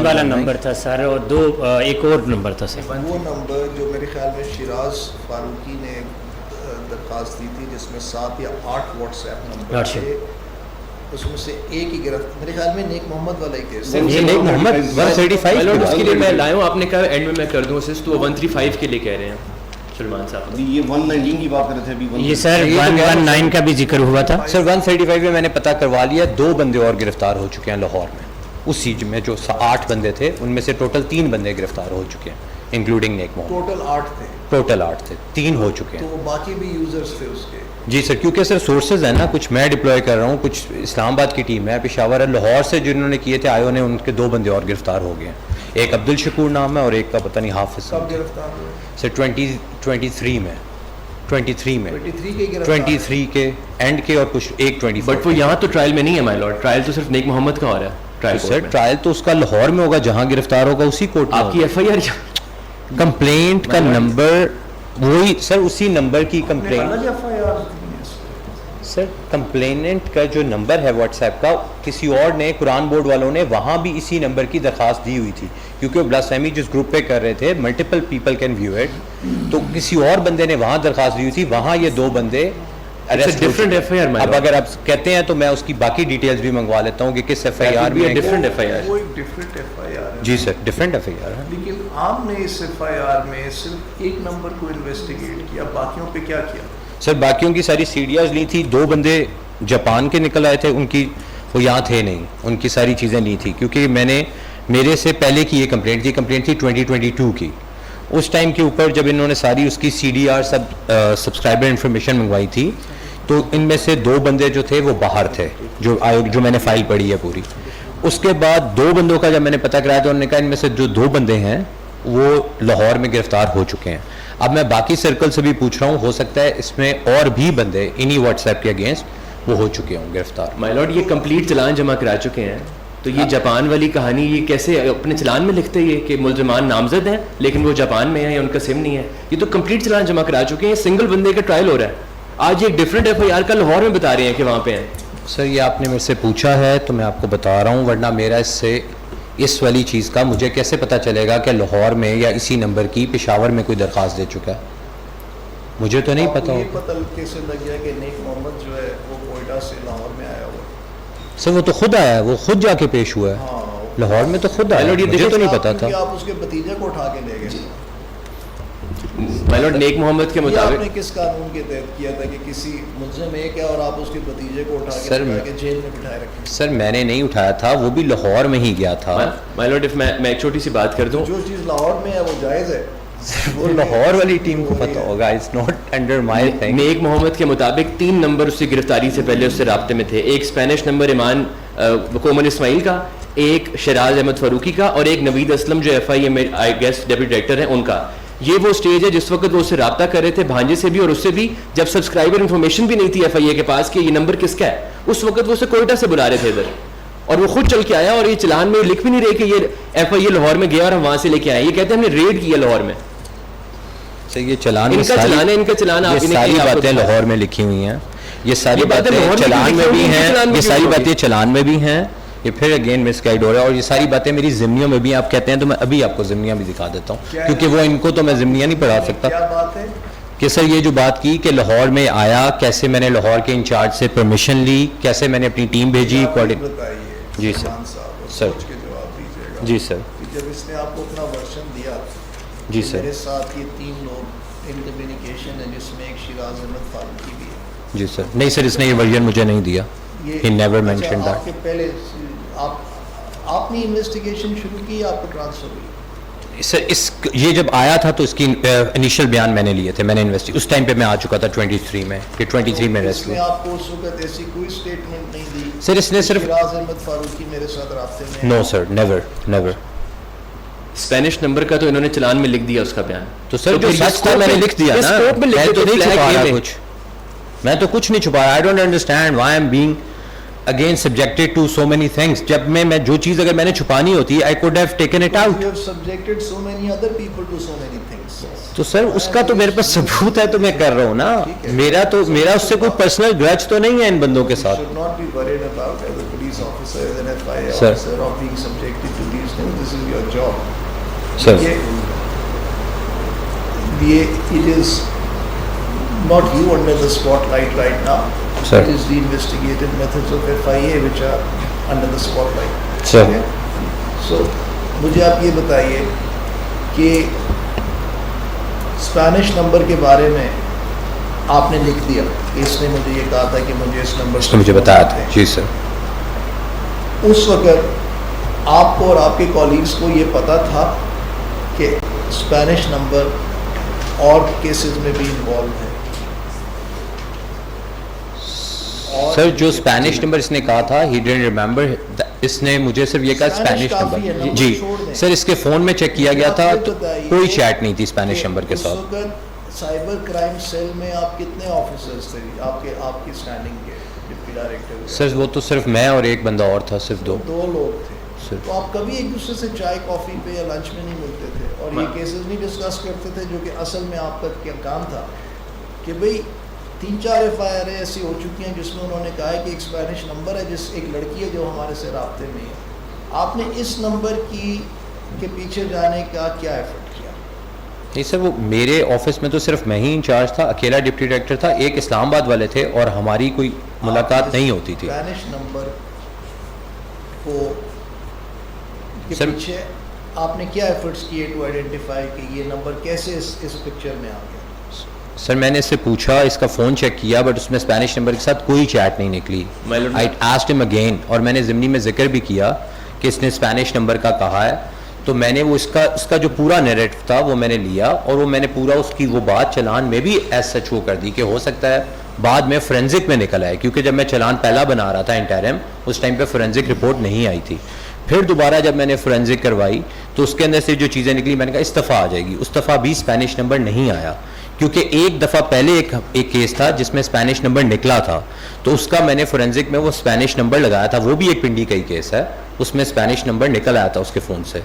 والا نمبر تھا سر, اور دو ایک اور نمبر تھا سر. وہ نمبر جو میرے خیال میں شیراز فاروقی نے درخواست دی تھی جس میں 7 یا 8 واٹس ایپ نمبر تھے, اس میں سے ایک ہی گرفت میرے خیال میں نیک محمد والا ہی کیس. یہ نیک محمد 135 اس کے لیے میں لایا ہوں, آپ نے کہا اینڈ میں میں کر دوں اسسٹ, تو 135 کے لیے کہہ رہے ہیں سلمان صاحب. یہ 119 کی بات کر رہے تھے ابھی, یہ سر 119 کا بھی ذکر ہوا تھا سر. 135 میں میں نے پتہ کروا لیا, 2 بندے اور گرفتار ہو چکے ہیں لاہور میں. اسی میں جو 8 بندے تھے ان میں سے ٹوٹل 3 بندے گرفتار ہو چکے ہیں انکلوڈنگ نیک محمد. ٹوٹل 8 تھے, 3 ہو چکے ہیں. تو باقی بھی یوزرز تھے اس کے. جی سر, کیونکہ سر سورسز ہیں نا, کچھ میں ڈپلوائے کر رہا ہوں, کچھ اسلام آباد کی ٹیم ہے, پشاور ہے, لاہور سے جنہوں نے کیے تھے آئیو نے, ان کے 2 بندے اور گرفتار ہو گئے ہیں. ایک عبد الشکور نام ہے اور ایک کا پتہ نہیں حافظ. کب گرفتار ہوئے سر 23 میں 23 کے اینڈ کے, اور کچھ ایک 24. بٹ وہ یہاں تو ٹرائل میں نہیں ہے مائی لارڈ, ٹرائل تو صرف نیک محمد کا ہو رہا ہے. سر ٹرائل تو اس کا لاہور میں ہوگا, جہاں گرفتار ہوگا اسی کورٹ میں. آپ کی ایف آئی آر کمپلینٹ کا نمبر وہی سر, اسی نمبر کی کمپلینٹ. سر کمپلیننٹ کا جو نمبر ہے واٹس ایپ کا, کسی اور نے, قرآن بورڈ والوں نے وہاں بھی اسی نمبر کی درخواست دی ہوئی تھی, کیونکہ وہ بلاسفیمی جس گروپ پہ کر رہے تھے, multiple people can view it, تو کسی اور بندے نے وہاں درخواست دی ہوئی تھی, وہاں یہ 2 بندے ڈفرنٹ ایف آئی آر. اب اگر آپ کہتے ہیں تو میں اس کی باقی ڈیٹیلز بھی منگوا لیتا ہوں کہ کس ایف آئی آر میں. Different F I R. وہ ایک ڈفرنٹ ایف آئی آر ہے. جی sir, different F I R ہے. لیکن آپ نے اس ایف آئی آر میں صرف ایک نمبر کو انویسٹیگیٹ کیا, باقیوں پہ کیا کیا؟ سر باقیوں کی ساری سی ڈی آرز لی تھی. 2 بندے جاپان کے نکل آئے تھے, ان کی وہ یہاں تھے نہیں, ان کی ساری چیزیں لی تھی, کیونکہ میں نے میرے سے پہلے کی یہ کمپلینٹ تھی 2022 کی. اس ٹائم کے اوپر جب انہوں نے ساری اس کی C D R subscriber information منگوائی تھی, تو ان میں سے 2 بندے جو تھے وہ باہر تھے, جو میں نے فائل پڑھی ہے پوری. اس کے بعد 2 بندوں کا جب میں نے پتہ کرایا تو انہوں نے کہا ان میں سے جو 2 بندے ہیں وہ لاہور میں گرفتار ہو چکے ہیں. اب میں باقی سرکل سے بھی پوچھ رہا ہوں, ہو سکتا ہے اس میں اور بھی بندے انہی واٹس ایپ کے اگینسٹ وہ ہو چکے ہوں گرفتار. مائی لارڈ, یہ کمپلیٹ چلان جمع کرا چکے ہیں, تو یہ جاپان والی کہانی یہ کیسے اپنے چلان میں لکھتے ہیں کہ ملزمان نامزد ہیں لیکن وہ جاپان میں ہیں یا ان کا سم نہیں ہے؟ یہ تو کمپلیٹ چلان جمع کرا چکے ہیں, سنگل بندے کا ٹرائل ہو رہا ہے. آج ایک ڈفرنٹ ایف آئی آر کا لاہور میں بتا رہے ہیں کہ وہاں پہ ہیں. سر یہ آپ نے میرے سے پوچھا ہے تو میں آپ کو بتا رہا ہوں, ورنہ میرا اس والی چیز کا مجھے کیسے پتہ چلے گا کہ لاہور میں یا اسی نمبر کی پشاور میں کوئی درخواست دے چکا ہے؟ مجھے تو نہیں پتا. یہ پتہ کیسے لگ گیا کہ نیک محمد جو ہے وہ کوئٹہ سے لاہور میں آیا ہوا؟ سر وہ تو خود آیا ہے, وہ خود جا کے پیش ہوا ہے لاہور میں, تو خود آیا. مجھے تو نہیں پتا تھا. آپ اس کے بھتیجے کو اٹھا کے لے گئے. مائی لارڈ, نیک محمد کے مطابق آپ نے کس قانون کے تحت کیا تھا کہ کسی ملزم ایک ہے اور آپ اس کے بھتیجے کو اٹھا کے جیل میں بٹھائے رکھیں؟ سر میں نے نہیں اٹھایا تھا, وہ بھی لاہور میں ہی گیا تھا. مائی لارڈ, میں ایک چھوٹی سی بات کر دوں, جو چیز لاہور میں ہے وہ جائز ہے. وہ لاہور والی ٹیم کو پتہ ہوگا, it's not under my thing. Nek Muhammad کے مطابق 3 نمبر اس کی گرفتاری سے پہلے اس سے رابطے میں تھے. ایک اسپینش نمبر ایمان کومل اسماعیل کا, ایک شیراز احمد فاروقی کا, اور ایک نوید اسلم جو ایف آئی اے میں آئی گیس ڈپٹی ڈائریکٹر ہیں ان کا. یہ وہ سٹیج ہے جس وقت وہ اس سے رابطہ کر رہے تھے, بھانجے سے بھی اور اس سے بھی, جب سبسکرائبر انفارمیشن بھی نہیں تھی ایف آئی اے کے پاس کہ یہ نمبر کس کا ہے. اس وقت وہ اسے کوئٹہ سے بلا رہے تھے ادھر, اور وہ خود چل کے آیا, اور یہ چلان میں لکھ بھی نہیں رہے کہ یہ ایف آئی اے لاہور میں گیا اور ہم وہاں سے لے کے آئے. یہ کہتے ہیں ہم نے ریڈ کیا لاہور میں. یہ چلان ان کا چلان یہ ساری باتیں لاہور میں لکھی ہوئی ہیں, یہ ساری باتیں چلان میں بھی ہیں, یہ ساری باتیں چلان میں بھی ہیں. یہ پھر اگین مس گائیڈ ہو رہا ہے, اور یہ ساری باتیں میری ضمنیوں میں بھی آپ کہتے ہیں تو میں ابھی آپ کو ضمنیاں بھی دکھا دیتا ہوں, کیونکہ وہ ان کو تو میں ضمنیاں نہیں پڑھا سکتا. کیا بات ہے کہ سر یہ جو بات کی کہ لاہور میں آیا, کیسے میں نے لاہور کے انچارج سے پرمیشن لی, کیسے میں نے اپنی ٹیم بھیجی. جی سر جی سر, جب اس نے آپ کو اپنا ورژن دیا, جی سر, میرے ساتھ یہ 3 لوگ ان کمیونیکیشن ہے جس میں ایک شیراز احمد فاروقی بھی ہے. جی سر, نہیں سر اس نے یہ ورژن مجھے نہیں دیا. He never mentioned that. پہلے آپ نے انویسٹیگیشن شروع کی, آپ کو ٹرانسفر ہوئی؟ سر یہ جب آیا تھا تو اس کی انیشل بیان میں نے لیے تھے, میں نے اس ٹائم پہ میں آ چکا تھا 23 میں, کہ 23 میں ریسٹ میں آپ کو اس وقت ایسی کوئی سٹیٹمنٹ نہیں دی سر اس نے صرف شیراز احمد فاروقی میرے ساتھ رابطے میں؟ نو سر, نیور. اسپینش نمبر کا تو انہوں نے چلان میں لکھ دیا اس کا بیان. تو سر جو سچ تھا میں نے لکھ دیا نا, میں تو نہیں چھپا رہا کچھ, میں تو کچھ نہیں چھپا رہا. I don't understand why am being again subjected to so many things. جب میں جو چیز اگر میں نے چھپانی ہوتی I could have taken it out. You have subjected so many other people to so many things. تو سر اس کا تو میرے پاس ثبوت ہے تو میں کر رہا ہوں نا. میرا اس سے کوئی پرسنل گرج تو نہیں ہے ان بندوں کے ساتھ. You should not be worried about as a police officer, as an FIA officer of being subjected to these things. this is your job. Sir. It is not you under the spotlight right now. Sir. It is the investigative methods of FIA which are under the spotlight. Sir. Okay? So, مجھے آپ یہ بتائیے کہ Spanish number کے بارے میں آپ نے لکھ دیا کہ اس نے مجھے یہ کہا تھا کہ مجھے اس نمبر سے مجھے بتایا تھا. جی سر. اس وقت آپ کو اور آپ کے کولیگز کو یہ پتہ تھا کہ اسپینش نمبر اور کیسز میں بھی انوالو ہے؟ سر جو اسپینش نمبر اس نے کہا تھا ہی ڈنٹ ریمبر, اس نے مجھے صرف یہ کہا اسپینش نمبر. جی سر اس کے فون میں چیک کیا گیا تھا تو کوئی چیٹ نہیں تھی اسپینش نمبر کے ساتھ. اس وقت سائبر کرائم سیل میں آپ کتنے آفیسرز تھے آپ کی اسٹینڈنگ کے ڈپٹی ڈائریکٹر؟ سر وہ تو صرف میں اور ایک بندہ اور تھا, صرف دو لوگ تھے. سر تو آپ کبھی ایک دوسرے سے چائے کافی پہ یا لنچ میں نہیں ملتے تھے اور یہ کیسز نہیں ڈسکس کرتے تھے جو کہ اصل میں آپ کا کیا کام تھا کہ بھئی 3-4 FIR ایسی ہو چکی ہیں جس میں انہوں نے کہا ہے کہ ایک اسپینش نمبر ہے, جس ایک لڑکی ہے جو ہمارے سے رابطے میں ہے, آپ نے اس نمبر کے پیچھے جانے کا کیا ایفرٹ کیا؟ نہیں سر وہ میرے آفس میں تو صرف میں ہی انچارج تھا, اکیلا ڈپٹی ڈائریکٹر تھا, ایک اسلام آباد والے تھے اور ہماری کوئی ملاقات نہیں ہوتی تھی. اسپینش نمبر کو کے پیچھے آپ نے کیا ایفرٹس کیے ٹو آئیڈینٹیفائی کہ یہ نمبر کیسے اس پکچر میں آ گیا؟ سر میں نے اس سے پوچھا, اس کا فون چیک کیا, بٹ اس میں اسپینش نمبر کے ساتھ کوئی چیٹ نہیں نکلی. I asked him again, اور میں نے ضمنی میں ذکر بھی کیا کہ اس نے اسپینش نمبر کا کہا ہے, تو میں نے وہ اس کا جو پورا نیریٹو تھا وہ میں نے لیا اور وہ میں نے پورا اس کی وہ بات چلان میں بھی ایز سچ وہ کر دی کہ ہو سکتا ہے بعد میں فورینزک میں نکل آئے, کیونکہ جب میں چلان پہلا بنا رہا تھا انٹرم اس ٹائم پہ فورینزک رپورٹ نہیں آئی تھی. پھر دوبارہ جب میں نے فورینزک کروائی تو اس کے اندر سے جو چیزیں نکلی میں نے کہا اس دفعہ آ جائے گی. اس دفعہ بھی اسپینش نمبر نہیں آیا, کیونکہ ایک دفعہ پہلے ایک کیس تھا جس میں اسپینش نمبر نکلا تھا, تو اس کا میں نے فورینزک میں وہ اسپینش نمبر لگایا تھا, وہ بھی ایک پنڈی کا ہی کیس ہے, اس میں اسپینش نمبر نکل آیا تھا اس کے فون سے,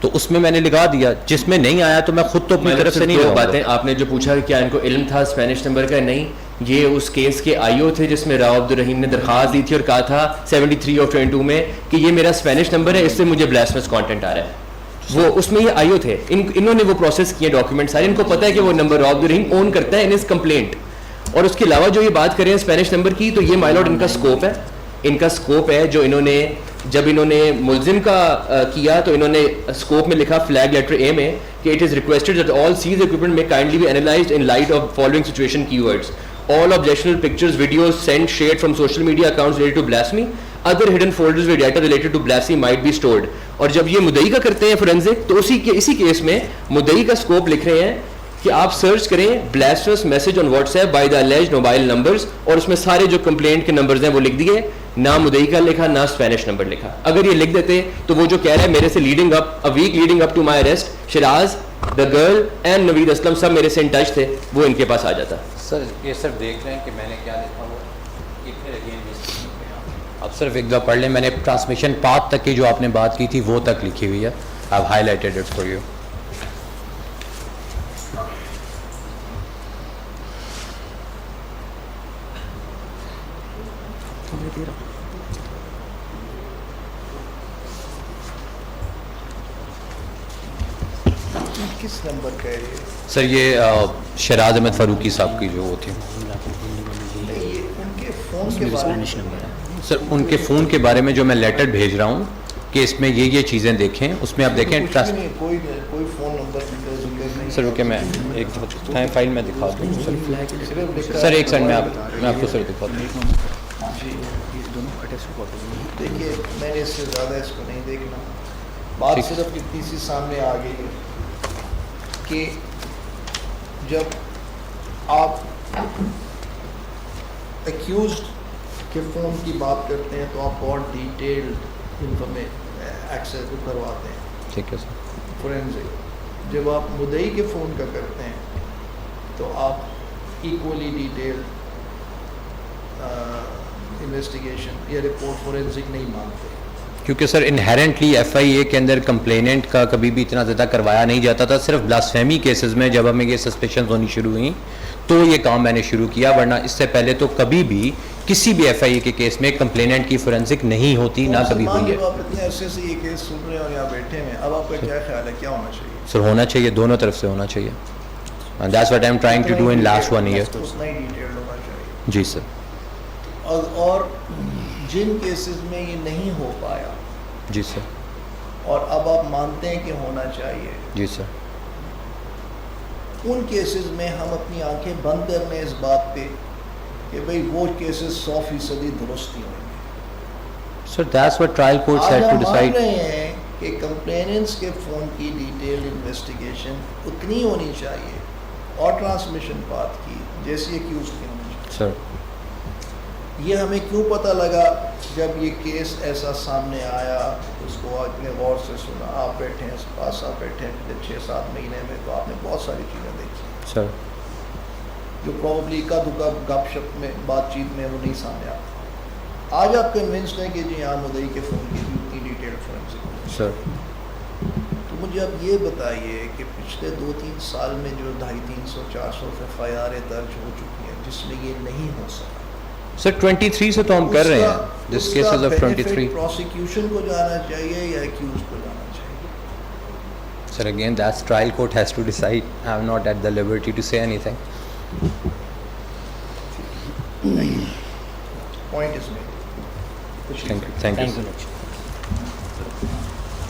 تو اس میں نے لگا دیا. جس میں نہیں آیا تو میں خود تو اپنی طرف سے نہیں لگا. باتیں آپ نے جو پوچھا کہ کیا ان کو علم تھا اسپینش نمبر کا, نہیں, یہ اس کیس کے آئیو تھے جس میں راؤ عبدالرحیم نے درخواست دی تھی اور کہا تھا 73/22 میں کہ یہ میرا اسپینش نمبر ہے, اس سے مجھے بلاسفیمس کانٹینٹ آ رہا ہے. وہ اس میں یہ آئیو تھے, انہوں نے وہ پروسیس کیے ڈاکیومنٹ سارے, ان کو پتہ ہے کہ وہ نمبر راؤ عبدالرحیم اون کرتا ہے ان ہز کمپلینٹ. اور اس کے علاوہ جو یہ بات کریں اسپینش نمبر کی, تو یہ مائی لاڈ ان کا اسکوپ ہے جو انہوں نے جب انہوں نے ملزم کا کیا تو انہوں نے اسکوپ میں لکھا فلیگ لیٹر اے میں کہ it is requested that all seize equipment میں kindly be analysed in light of following situation key words. All objectionable pictures, videos sent, shared from social media accounts related to blasphemy, other hidden folders with data related to blasphemy might be stored. اور جب یہ مدعی کا کرتے ہیں forensic, تو اسی case میں مدعی کا اسکوپ لکھ رہے ہیں کہ آپ سرچ کریں blasphemous message on WhatsApp by the alleged mobile numbers, اور اس میں سارے جو کمپلینٹ کے نمبرز ہیں وہ لکھ دیے, نہ مدعی کا لکھا نہ اسپینش نمبر لکھا. اگر یہ لکھ دیتے تو وہ جو کہہ رہا ہے میرے سے a week leading up to my arrest, Shiraz, the girl and نوید اسلم سب میرے سے ان ٹچ تھے, وہ ان کے پاس آ جاتا. سر یہ صرف دیکھ رہے ہیں کہ میں نے کیا لکھا ہوا, اب صرف ایک دفعہ پڑھ لیں. میں نے ٹرانسمیشن پاتھ تک کی جو آپ نے بات کی تھی وہ تک لکھی ہوئی ہے. I've highlighted it for you. کس نمبر کا ہے یہ؟ سر یہ شیراز احمد فاروقی صاحب کی جو وہ تھی, ان کے فون کے بارے میں سر ان کے فون کے بارے میں جو میں لیٹر بھیج رہا ہوں کہ اس میں یہ چیزیں دیکھیں, اس میں آپ دیکھیں کوئی فون نمبر نہیں. سر اوکے میں ایک فائل میں دکھا دوں سر, ایک سیکنڈ میں آپ کو سر دکھا دوں. دیکھیے میں نے اس سے زیادہ اس کو نہیں دیکھنا, بات صرف اتنی سی سامنے آ گئی ہے کہ جب آپ ایکیوزڈ کے فون کی بات کرتے ہیں تو آپ بہت ڈیٹیلڈ ایکسیس کرواتے ہیں. ٹھیک ہے سر. فورینزک جب آپ مدعی کے فون کا کرتے ہیں تو آپ ایکولی ڈیٹیلڈ انویسٹیگیشن یا رپورٹ فورینزک نہیں مانگتے, کیونکہ سر انہیرنٹلی FIA کے اندر کمپلیننٹ کا کبھی بھی اتنا زیادہ کروایا نہیں جاتا تھا. صرف بلاسفیمی کیسز میں جب ہمیں یہ سسپیشنز ہونی شروع ہوئیں تو یہ کام میں نے شروع کیا, ورنہ اس سے پہلے تو کبھی بھی کسی بھی ایف آئی اے کے کیس میں کمپلیننٹ کی فورینسک نہیں ہوتی, نہ کبھی ہوئی ہے. آپ اتنے عرصے سے یہ کیس سن رہے ہیں اور یہاں بیٹھے ہیں, اب آپ کا کیا خیال ہے کیا ہونا چاہیے؟ سر ہونا چاہیے, دونوں طرف سے ہونا چاہیے. And that's what I'm trying to do in last 1 year. اتنا ہی ڈیٹیلڈ ہونا چاہیے. جی سر. اور جن کیسز میں یہ نہیں ہو پایا, جی سر. اور اب آپ مانتے ہیں کہ ہونا چاہیے, جی سر. ان کیسز میں ہم اپنی آنکھیں بند کر لیں اس بات پہ کہ بھئی وہ کیسز 100% درست ہی ہوں گے. سر that's what trial courts آج had to ہم مان decide. رہے ہیں کہ کمپلیننٹس کے فون کی ڈیٹیلڈ انویسٹیگیشن اتنی ہونی چاہیے اور ٹرانسمیشن پاتھ کی جیسی ایکیوز کی ہونی چاہیے. سر یہ ہمیں کیوں پتہ لگا جب یہ کیس ایسا سامنے آیا, اس کو اتنے غور سے سنا, آپ بیٹھے ہیں اس پاس, آپ بیٹھے ہیں پچھلے 6-7 مہینے میں, تو آپ نے بہت ساری چیزیں دیکھی سر. جو پروبلی کا دکا گپ شپ میں بات چیت میں وہ نہیں سامنے آتا. آج آپ کنونسڈ ہیں کہ جی ہاں مدعی کے فون کی اتنی ڈیٹیل فورینسک. سر تو مجھے اب یہ بتائیے کہ پچھلے 2-3 سال میں جو 250-300-400 FIR درج ہو چکی ہیں جس میں یہ نہیں ہو سکا, سر 23 سے تو ہم کر رہے ہیں. دس کیسز آف 23. پروسیکیوشن کو جانا چاہیے یا ایکیوز کو جانا چاہیے؟ Sir, again, that's trial court has to decide. I'm not at the liberty to say anything. Point is made. Thank you. Thank you. Thank you.